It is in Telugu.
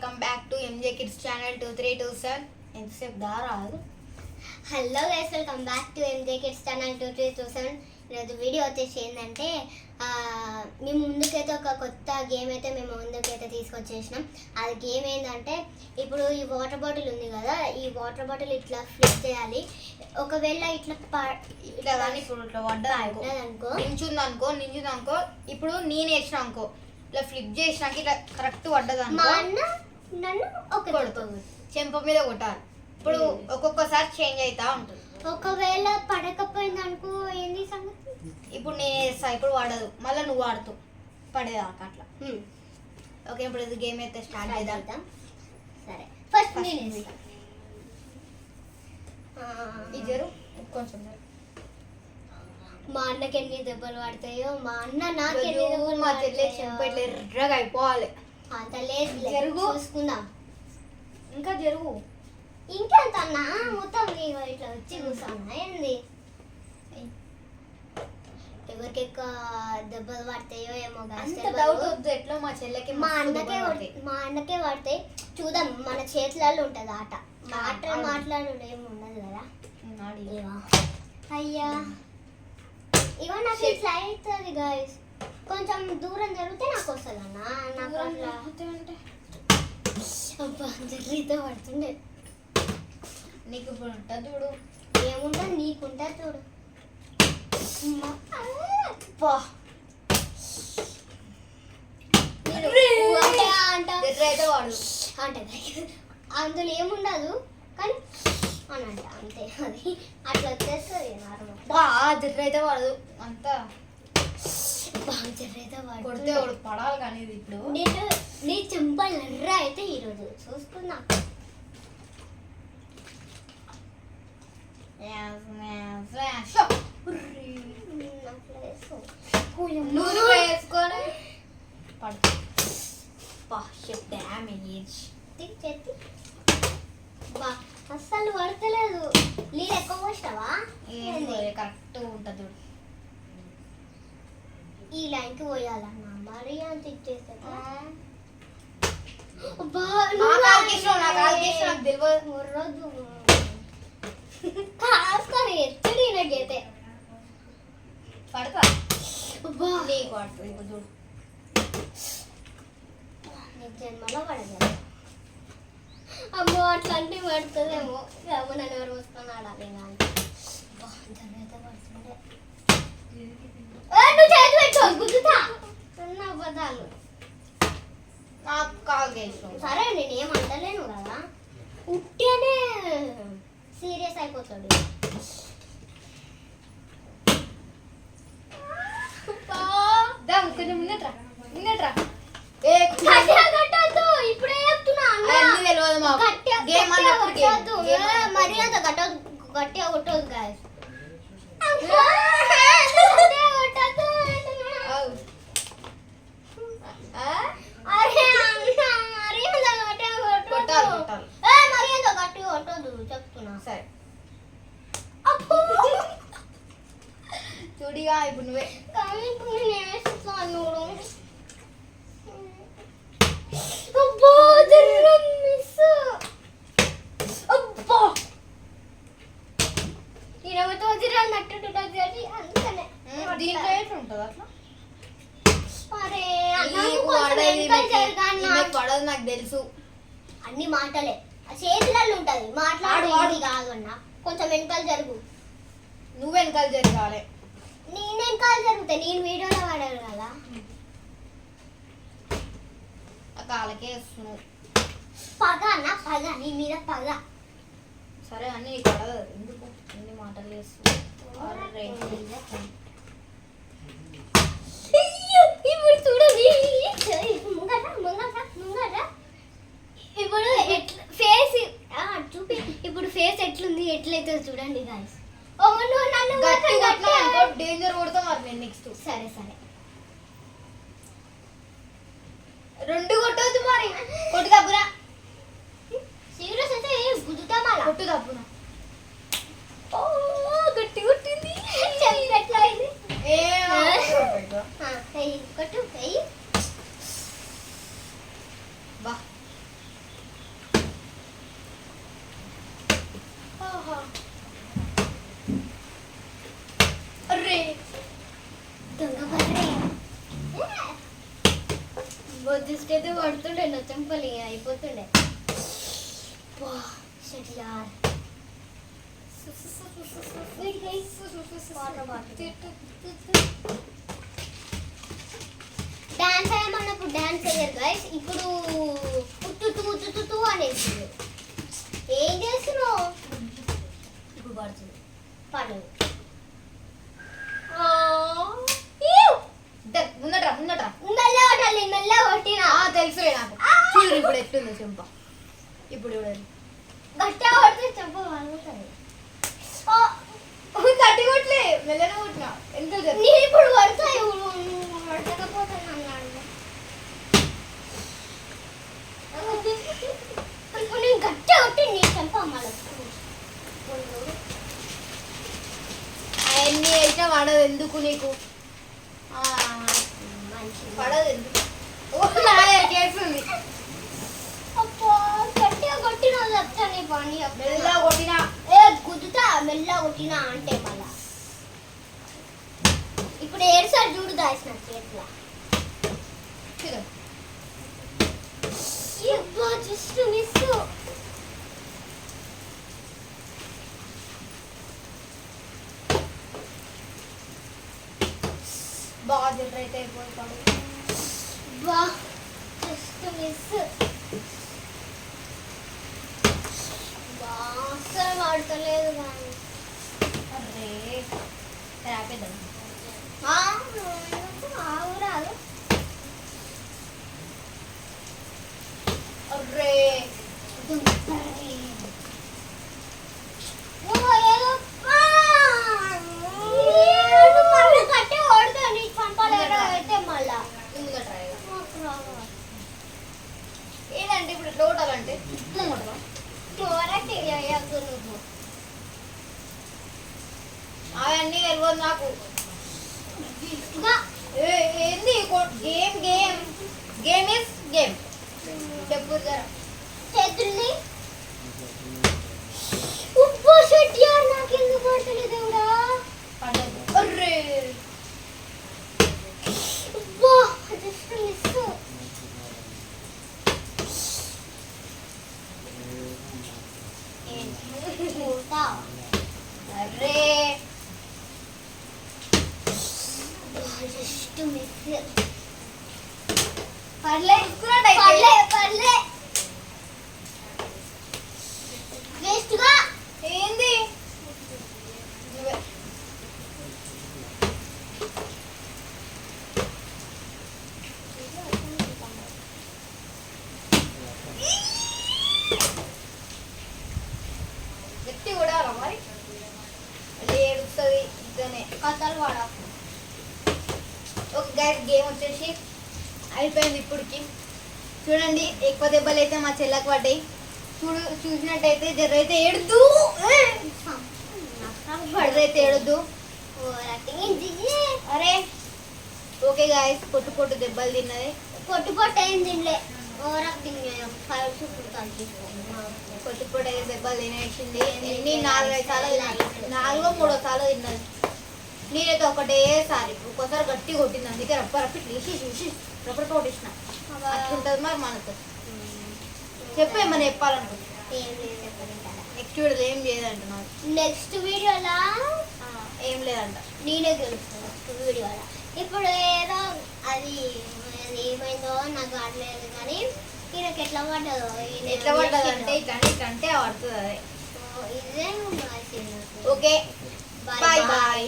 Welcome back to MJ kids channel 2327. ఎంతసేపు దారాదు. Hello guys, welcome back to MJ kids channel 2327. ఈరోజు వీడియో వచ్చేసి ఏంటంటే మేము ముందుకైతే ఒక కొత్త గేమ్ అయితే మేము ముందుకైతే తీసుకొచ్చేసినాం. అది గేమ్ ఏంటంటే ఇప్పుడు ఈ వాటర్ బాటిల్ ఉంది కదా, ఈ వాటర్ బాటిల్ ఇట్లా ఫ్లిప్ చేయాలి. ఒకవేళ ఇట్లా కానీ ఇప్పుడు ఇట్లా పడ్డదనుకో, నించుందనుకో, ఇప్పుడు నేను వేసిన అనుకో, ఇట్లా ఫ్లిప్ చేసినాక ఇట్లా కరెక్ట్ పడ్డదనుకో, నన్ను ఒక చెంప మీద కొట్టాలి. ఇప్పుడు ఒక్కొక్కసారి చేంజ్ అవుతా ఉంటుంది. ఒకవేళ పడకపోయింది అనుకో ఏంది సంగతి? ఇప్పుడు నేను వేస్తా, ఇప్పుడు వాడదు, మళ్ళీ నువ్వు వాడుతావు పడేదాకా అట్లా. ఓకే, ఇప్పుడు ఇది గేమ్ అయితే స్టార్ట్ చేద్దాం. సరే, ఫస్ట్ ఇద్దరు కొంచెం మా అన్నకి ఎన్ని దెబ్బలు పడతాయో, మా అన్న నాకు ఎన్ని దెబ్బలు మా చెల్లె చెంప ఇట్లా ఎర్రగా అయిపోవాలి. అంత లేదు, జరుగు, చూసుకుందాం. ఇంకా జరుగు. ఇంకెంత అన్నా మొత్తం ఇట్లా వచ్చి కూర్చున్నా ఏంది? ఎవరికి ఎక్కువ దెబ్బలు పడతాయో ఏమో. డౌట్ వద్దు, ఎట్లా మా చెల్లెకి మా అన్నకే పడతాయి. చూద్దాం, మన చేతులలో ఉంటుంది ఆట. మాట్లాడు ఏమి ఉండదు కదా. అయ్యా ఇగో నాకు ఇట్లా అవుతుంది గాయస్. కొంచెం దూరం జరిగితే నాకు వస్తుంది అన్న. నాకు అబ్బా జరిగితే పడుతుండే. నీకు ఇప్పుడు ఉంటుంది చూడు. ఏముంటుంది నీకుంటుంది చూడు. అంటే అందులో ఏముండదు కానీ అని అంట అంతే. అది అట్లా వచ్చేస్తుంది నార్మల్. జర్ర అయితే వాడదు అంతా. జర్ర అయితే కొడితే పడాలి కానీ ఇప్పుడు నీ చెంపలు నర్ర అయితే ఈరోజు చూసుకున్నా. నూనె వేసుకొని డ్యామేజ్ అస్సలు పడతలేదు. నీళ్ళు ఎక్కువ పోస్తావా? కరెక్ట్ ఉంటుంది. ఈ లైన్కి పోయాలన్నా మరి అంత ఇచ్చేస్తా. ఎత్తడి నాకైతే పడతా నీకు పడుతుంది. ఇప్పుడు చూడు, జన్మలో పడదు. అమ్మో అట్లాంటివి పడుతుందేమో. అమ్మ నన్ను ఎవరు వస్తాను ఆడాలి కానీ జనైతే పడుతుండే. నువ్వు చేతి పెట్టు గుద్దుతా అన్న అబద్ధాలు. నాకు కాల్ చేసాం. సరే నేనేం అంటలేను కదా, ఉట్టినే సీరియస్ అయిపోతాడు. కొంచెం మిన్నట్రా ఇప్పుడే చెప్తున్నా. మరి అంత గట్టిగా కొట్టదు గాయస్. మరి అంత గట్టిగా కొట్టదు చెప్తున్నా. సరే చూడిగా ఇప్పుడు నువ్వే. పడదు నాకు తెలుసు. అన్ని మాటలే చేతులలో ఉంటది. మాట్లాడు కాదు అన్న, కొంచెం వెనకాల జరుగు. నువ్వు వెనకాల జరగాలి, నేను వెనకాల జరుగుతా. నేను వీడియోలో వాడాను కదా. కాలకే వస్తున్నావు. పగ అన్న పగ, నీ మీద పగ. సరే అన్ని పడదు, ఎందుకు ఎన్ని మాటలు చేస్తున్నావు? ఇప్పుడు చూడండి, ఇప్పుడు ఫేస్ చూపి. ఇప్పుడు ఫేస్ ఎట్లుంది, ఎట్లయితే చూడండి గాయస్. డేంజర్ కొడతా మరి నేను నెక్స్ట్. సరే సరే, రెండు కొట్టవద్దు మరి. కొట్టు తప్పురా. సీరియస్ అయితే గుద్దుతా మళ్ళా. కొట్టు తప్పున. గట్టి కొట్టింది. ఎట్లా అయింది? కొట్టు. బా పడిపోతుండే నా చెంపలు అయిపోతుండే. యార్ డాన్స్ ఏమన్నప్పుడు డాన్స్ అయ్యారు గైస్. ఇప్పుడు ఉత్తు అనేసి ఏం చేస్తున్నావు? ఇప్పుడు పడుతుంది పడు. ముందట్రా ముందట్రా మెల్ల కొట్టాలి, మెల్ల కొట్టినా తెలుసులే నాకు. చూడు ఇప్పుడు ఎట్లుందో చెంప. ఇప్పుడు గట్టిగా కొడితే చెంప పలుగుతుంది. తట్టి కొట్లే మెల్లనే కొట్టినా. ఎంత నేను ఇప్పుడు కొడతాయి కొట్టకపోతే అన్నాడు. ఇప్పుడు నేను గట్టిగా కొట్టి నీ చెంప మళ్ళీ అవన్నీ అయితే పడదు ఎందుకు నీకు? పడదు ఎందుకు? చేస్తుంది. అబ్బా గట్టిగా కొట్టిన చెప్తాను పని. మెల్లగా కొట్టినా గుద్దుతా మెల్ల కొట్టినా అంటే మళ్ళా ఇప్పుడు ఏడుసారి చూడు దాచిన చేట్లా జస్ట్ మిస్. బాగా జనరేట్ అయిపోతాడు. బా జస్ట్ మిస్. అస్సలు వాడతలేదు కానీ అరే ఆపేద్దాం. ఆగురాదు. అరే మళ్ళీ కట్టి ఓడుతుంది చంపాలేరా అయితే మళ్ళా ముందుగా ట్రై ఏంటంటే ఇప్పుడు ఇట్లా కొట్టాలంటే ఇట్లా కొట్టరా? అవన్నీ తెలియదు నాకు. ఏంది game game game is game. చెప్పు చేతుల్ని ఉప్పు షెట్ యార్ నాకు ఎందుకు పడతలేదు దేవుడా. పడదు. అర్రే ఉప్పు జస్ట్ మిస్. అరే జస్ట్ మిస్. పర్లే పర్లే పర్లే వేస్ట్గా ఏంది గట్టి కూడా మరి ఏడుస్తుంది ఇద్దనే కథలు వాడ. ఒక గైస్ గేమ్ వచ్చేసి అయిపోయింది ఇప్పటికి. చూడండి ఎక్కువ దెబ్బలు అయితే మా చెల్లకు పడ్డాయి. చూసినట్టయితే జరైతే ఏడుద్దు. జరైతే ఏడుద్దు. అరే ఓకే గాయస్ పొట్టు పొట్టు దెబ్బలు తిన్నది. పొట్టు పొట్టు ఏం తినలే. పొట్టు పొట్టు అయితే దెబ్బలు తినేసింది. ఎన్ని 4-5 సార్లు తిన్నాను. 4-3 సార్లు తిన్నది. నేనైతే ఒకటేసారి ఒక్కోసారి గట్టి కొట్టింది. అందుకే రప్ప తీసి చూసి రప్ప కొట్టించిన. అట్లుంటుంది మరి మనతో. చెప్పు ఏమన్నా చెప్పాలనుకుంటున్నా. నెక్స్ట్ వీడియోలో ఏం లేదంటున్నాను. నెక్స్ట్ వీడియోలో ఏం లేదంట. నేనే గెలుస్తాను నెక్స్ట్ వీడియోలో. ఇప్పుడు ఏదో అది ఏమైందో నాకు ఆడలేదు కానీ ఈయనకి ఎట్లా పడ్డదో. ఎట్లా పడ్డది అంటే ఇట్లా అంటే పడుతుంది. అదే ఇదే ఓకే బాయ్ బాయ్.